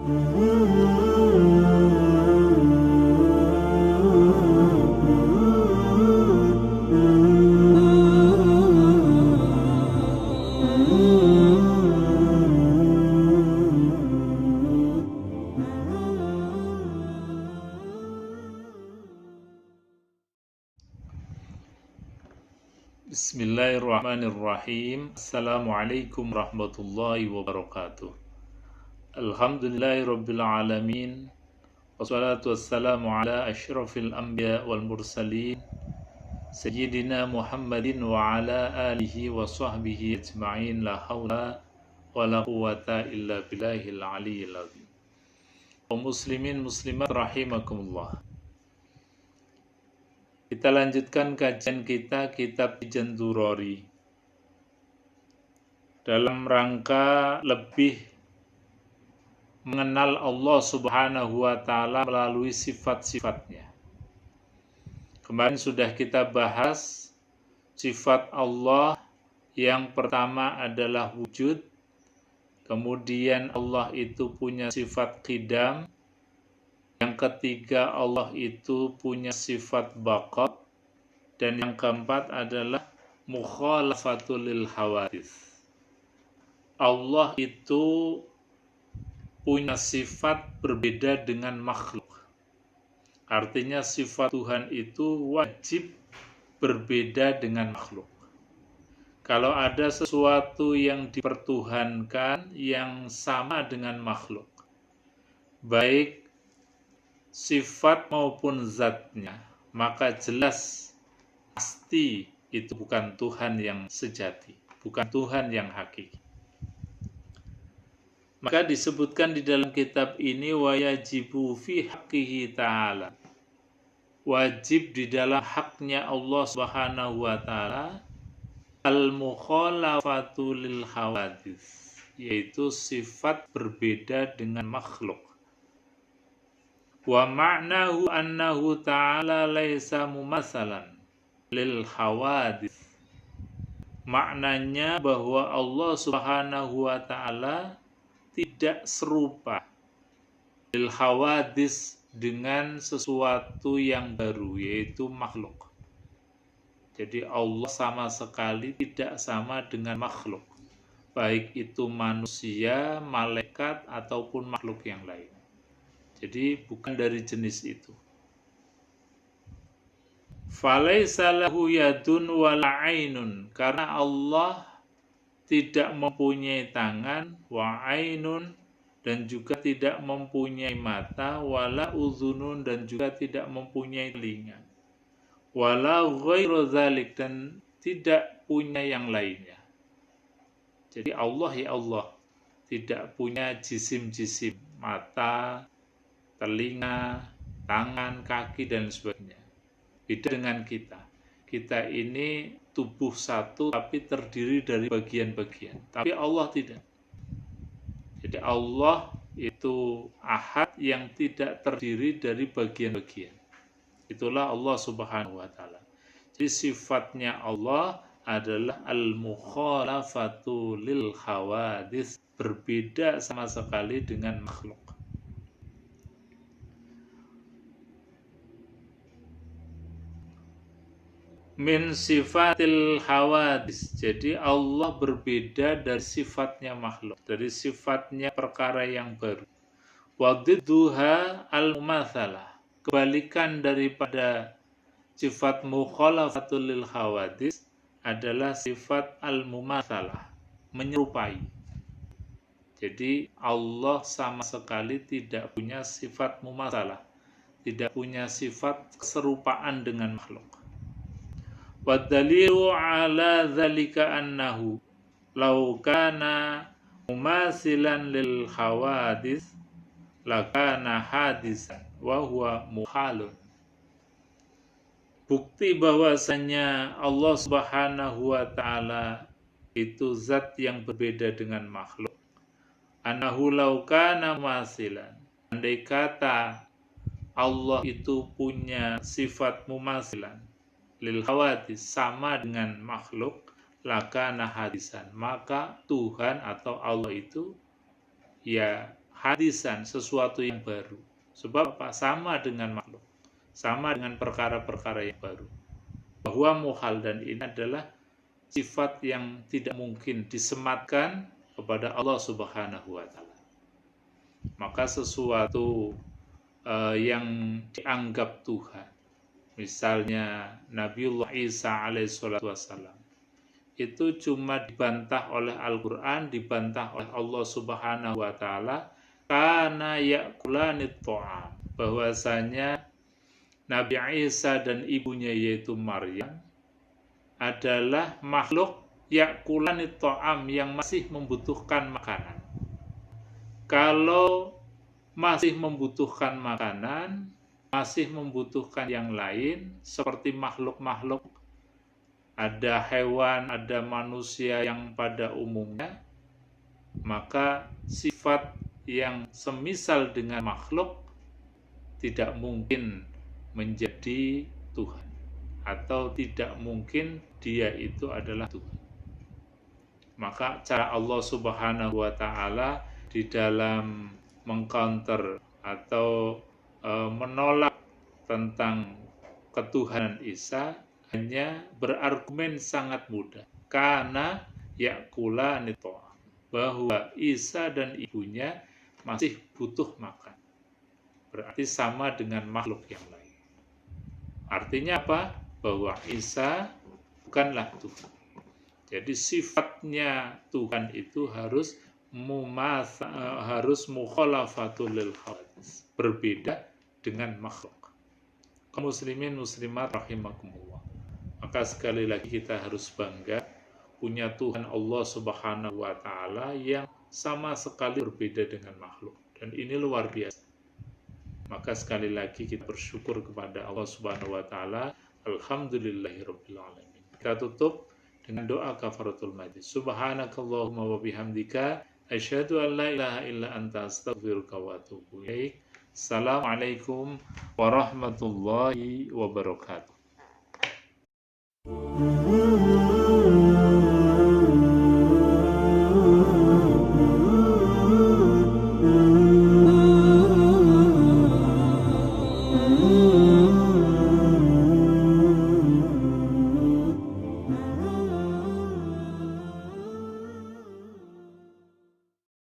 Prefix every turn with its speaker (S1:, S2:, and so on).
S1: Bismillahirrahmanirrahim. Assalamualaikum warahmatullahi wabarakatuh. Alhamdulillahirabbil alamin. Wassalatu wassalamu ala asyrafil anbiya wal mursalin sayyidina Muhammadin wa ala alihi wa sahbihi ajma'in. La haula wa la quwwata illa billahil aliyyil azim. Kaum muslimin muslimat rahimakumullah. Kita lanjutkan kajian kita kitab Ijan Durori dalam rangka lebih mengenal Allah Subhanahu wa Ta'ala melalui sifat-sifatnya. Kemarin sudah kita bahas sifat Allah. Yang pertama adalah wujud, kemudian Allah itu punya sifat qidam. Yang ketiga, Allah itu punya sifat baqa. Dan yang keempat adalah mukhalafatul lil hawadits. Allah itu punya sifat berbeda dengan makhluk. Artinya sifat Tuhan itu wajib berbeda dengan makhluk. Kalau ada sesuatu yang dipertuhankan yang sama dengan makhluk, baik sifat maupun zatnya, maka jelas pasti itu bukan Tuhan yang sejati, bukan Tuhan yang hakiki. Maka disebutkan di dalam kitab ini wayajibu fi haqqihi ta'ala, wajib di dalam haknya Allah Subhanahu wa Ta'ala al-mukhalafatu lil hawadits, yaitu sifat berbeda dengan makhluk. Wa ma'nahu annahu ta'ala laisa mumatsalan lil hawadits. Maknanya bahwa Allah Subhanahu wa Ta'ala tidak serupa lil hawadits dengan sesuatu yang baru, yaitu makhluk. Jadi Allah sama sekali tidak sama dengan makhluk, baik itu manusia, malaikat ataupun makhluk yang lain. Jadi bukan dari jenis itu. Falaisa lahu yadun wala ainun, karena Allah tidak mempunyai tangan, wa ainun, dan juga tidak mempunyai mata, wala uzunun, dan juga tidak mempunyai telinga, wala ghairu dzalik, dan tidak punya yang lainnya. Jadi Allah ya Allah tidak punya jisim-jisim, mata, telinga, tangan, kaki, dan sebagainya. Beda dengan kita. Kita ini tubuh satu tapi terdiri dari bagian-bagian. Tapi Allah tidak. Jadi Allah itu ahad yang tidak terdiri dari bagian-bagian. Itulah Allah Subhanahu wa Ta'ala. Jadi sifatnya Allah adalah al-mukhalafatu lil hawadits, berbeda sama sekali dengan makhluk. Min sifatil hawadis. Jadi Allah berbeda dari sifatnya makhluk, dari sifatnya perkara yang baru. Wadidduha al-mumatsalah. Kebalikan daripada sifat mukhalafatul lil hawadis adalah sifat al-mumatsalah, menyerupai. Jadi Allah sama sekali tidak punya sifat mumatsalah, tidak punya sifat keserupaan dengan makhluk. Wadalilu ala dzalika annahu law kana mumasilan lil hawadits lakana hadisan wa huwa muhalun. Bukti bahwasanya Allah Subhanahu wa Ta'ala itu zat yang berbeda dengan makhluk. Annahu law kana mumasilan, andai kata Allah itu punya sifat mumasilan lil hawadits, sama dengan makhluk, lakana hadisan, maka Tuhan atau Allah itu ya hadisan, sesuatu yang baru. Sebab apa? Sama dengan makhluk, sama dengan perkara-perkara yang baru. Bahwa muhal, dan ini adalah sifat yang tidak mungkin disematkan kepada Allah Subhanahu wa Ta'ala. Maka sesuatu yang dianggap Tuhan, misalnya Nabiullah Isa alaihissalatu wassalam, itu cuma dibantah oleh Al-Quran, dibantah oleh Allah Subhanahu wa Ta'ala, karena ya'kulanit ta'am, bahwasanya Nabi Isa dan ibunya yaitu Maryam adalah makhluk ya'kulanit ta'am, yang masih membutuhkan makanan. Kalau masih membutuhkan makanan, masih membutuhkan yang lain, seperti makhluk-makhluk, ada hewan, ada manusia yang pada umumnya, maka sifat yang semisal dengan makhluk tidak mungkin menjadi Tuhan, atau tidak mungkin dia itu adalah Tuhan. Maka cara Allah Subhanahu wa Ta'ala di dalam mengcounter atau menolak tentang ketuhanan Isa hanya berargumen sangat mudah, karena ya'kulanit ta'am, bahwa Isa dan ibunya masih butuh makan, berarti sama dengan makhluk yang lain. Artinya apa? Bahwa Isa bukanlah Tuhan. Jadi sifatnya Tuhan itu harus mukhalafatul lil khawadis, berbeda dengan makhluk. Kaum muslimin muslimat rahimakumullah. Maka sekali lagi kita harus bangga punya Tuhan Allah Subhanahu wa Ta'ala yang sama sekali berbeda dengan makhluk, dan ini luar biasa. Maka sekali lagi kita bersyukur kepada Allah Subhanahu wa Ta'ala. Alhamdulillahirabbil alamin. Kita tutup dengan doa kafaratul majlis. Subhanakallahumma wa bihamdika asyhadu an la ilaha illa anta astaghfiruka wa atubu ilaik. Assalamualaikum warahmatullahi wabarakatuh.